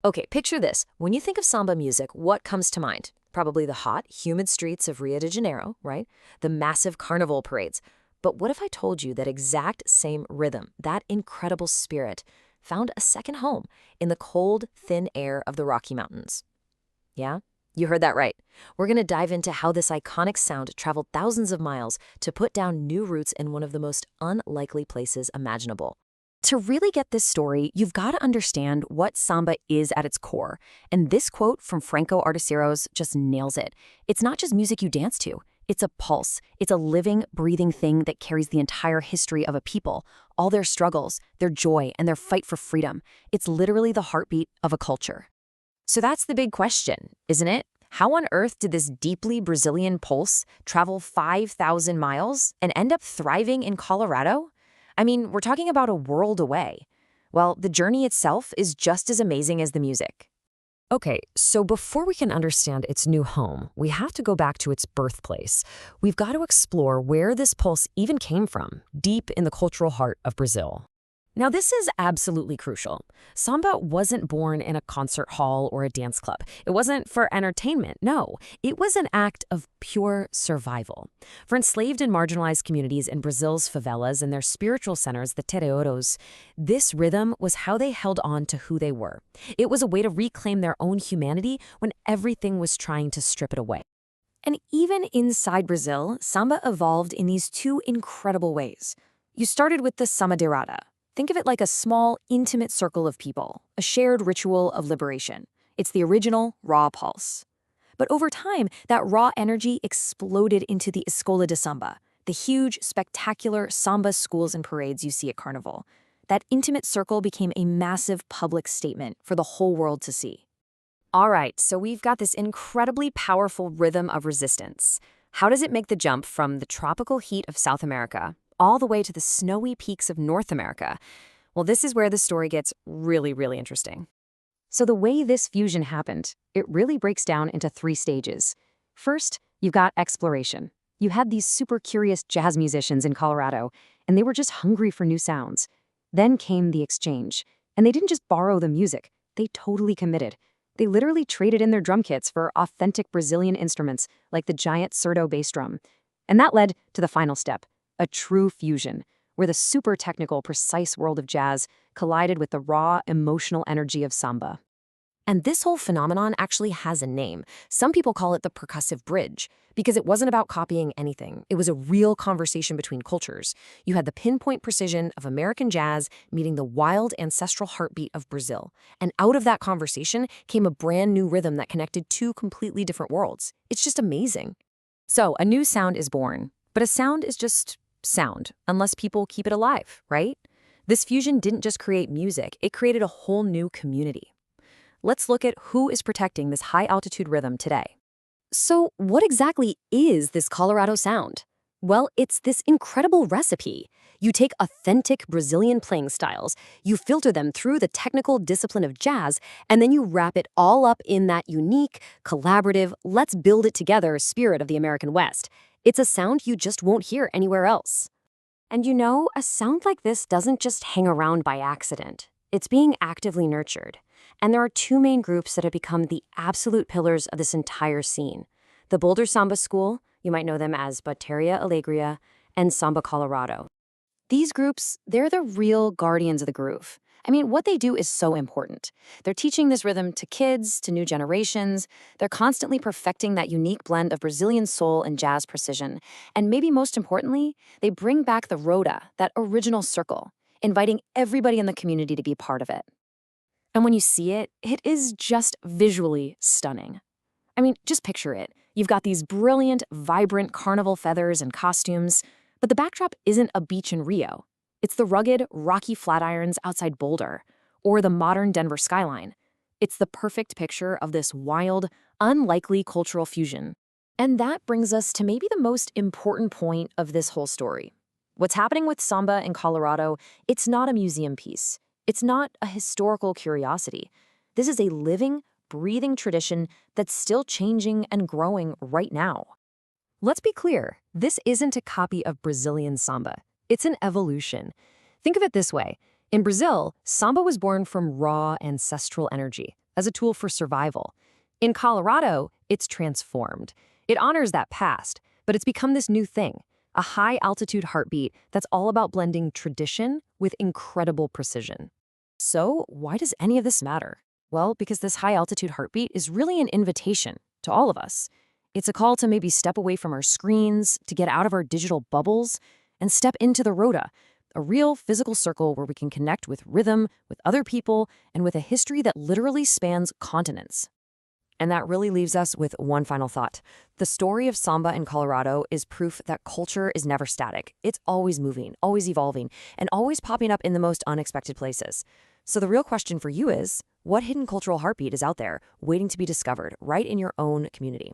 Okay, picture this. When you think of samba music, what comes to mind? Probably the hot, humid streets of Rio de Janeiro, right? The massive carnival parades. But what if I told you that exact same rhythm, that incredible spirit, found a second home in the cold, thin air of the Rocky Mountains? Yeah? You heard that right. We're going to dive into how this iconic sound traveled thousands of miles to put down new roots in one of the most unlikely places imaginable. To really get this story, you've got to understand what samba is at its core. And this quote from Franco Arteceros just nails it. It's not just music you dance to. It's a pulse. It's a living, breathing thing that carries the entire history of a people, all their struggles, their joy, and their fight for freedom. It's literally the heartbeat of a culture. So that's the big question, isn't it? How on earth did this deeply Brazilian pulse travel 5,000 miles and end up thriving in Colorado? I mean, we're talking about a world away. Well, the journey itself is just as amazing as the music. Okay, so before we can understand its new home, we have to go back to its birthplace. We've got to explore where this pulse even came from, deep in the cultural heart of Brazil. Now, this is absolutely crucial. Samba wasn't born in a concert hall or a dance club. It wasn't for entertainment, no. It was an act of pure survival. For enslaved and marginalized communities in Brazil's favelas and their spiritual centers, the terreiros, this rhythm was how they held on to who they were. It was a way to reclaim their own humanity when everything was trying to strip it away. And even inside Brazil, samba evolved in these two incredible ways. You started with the samadeirada. Think of it like a small, intimate circle of people, a shared ritual of liberation. It's the original, raw pulse. But over time, that raw energy exploded into the Escola de Samba, the huge, spectacular samba schools and parades you see at Carnival. That intimate circle became a massive public statement for the whole world to see. All right, so we've got this incredibly powerful rhythm of resistance. How does it make the jump from the tropical heat of South America all the way to the snowy peaks of North America? Well, this is where the story gets really, really interesting. So the way this fusion happened, it really breaks down into three stages. First, you've got exploration. You had these super curious jazz musicians in Colorado, and they were just hungry for new sounds. Then came the exchange, and they didn't just borrow the music, they totally committed. They literally traded in their drum kits for authentic Brazilian instruments like the giant surdo bass drum. And that led to the final step, a true fusion, where the super technical, precise world of jazz collided with the raw, emotional energy of samba. And this whole phenomenon actually has a name. Some people call it the percussive bridge, because it wasn't about copying anything. It was a real conversation between cultures. You had the pinpoint precision of American jazz meeting the wild ancestral heartbeat of Brazil. And out of that conversation came a brand new rhythm that connected two completely different worlds. It's just amazing. So a new sound is born, but a sound is just sound, unless people keep it alive, right? This fusion didn't just create music, it created a whole new community. Let's look at who is protecting this high-altitude rhythm today. So what exactly is this Colorado sound? Well, it's this incredible recipe. You take authentic Brazilian playing styles, you filter them through the technical discipline of jazz, and then you wrap it all up in that unique, collaborative, let's build it together spirit of the American West. It's a sound you just won't hear anywhere else. And you know, a sound like this doesn't just hang around by accident. It's being actively nurtured. And there are two main groups that have become the absolute pillars of this entire scene. The Boulder Samba School, you might know them as Bateria Alegria, and Samba Colorado. These groups, they're the real guardians of the groove. I mean, what they do is so important. They're teaching this rhythm to kids, to new generations. They're constantly perfecting that unique blend of Brazilian soul and jazz precision. And maybe most importantly, they bring back the roda, that original circle, inviting everybody in the community to be part of it. And when you see it, it is just visually stunning. I mean, just picture it. You've got these brilliant, vibrant carnival feathers and costumes, but the backdrop isn't a beach in Rio. It's the rugged, rocky flatirons outside Boulder, or the modern Denver skyline. It's the perfect picture of this wild, unlikely cultural fusion. And that brings us to maybe the most important point of this whole story. What's happening with Samba in Colorado, it's not a museum piece. It's not a historical curiosity. This is a living, breathing tradition that's still changing and growing right now. Let's be clear, this isn't a copy of Brazilian samba. It's an evolution. Think of it this way. In Brazil, samba was born from raw ancestral energy, as a tool for survival. In Colorado, it's transformed. It honors that past, but it's become this new thing, a high-altitude heartbeat that's all about blending tradition with incredible precision. So, why does any of this matter? Well, because this high-altitude heartbeat is really an invitation to all of us. It's a call to maybe step away from our screens, to get out of our digital bubbles, and step into the rota, a real physical circle where we can connect with rhythm, with other people, and with a history that literally spans continents. And that really leaves us with one final thought. The story of Samba in Colorado is proof that culture is never static. It's always moving, always evolving, and always popping up in the most unexpected places. So the real question for you is, what hidden cultural heartbeat is out there waiting to be discovered right in your own community?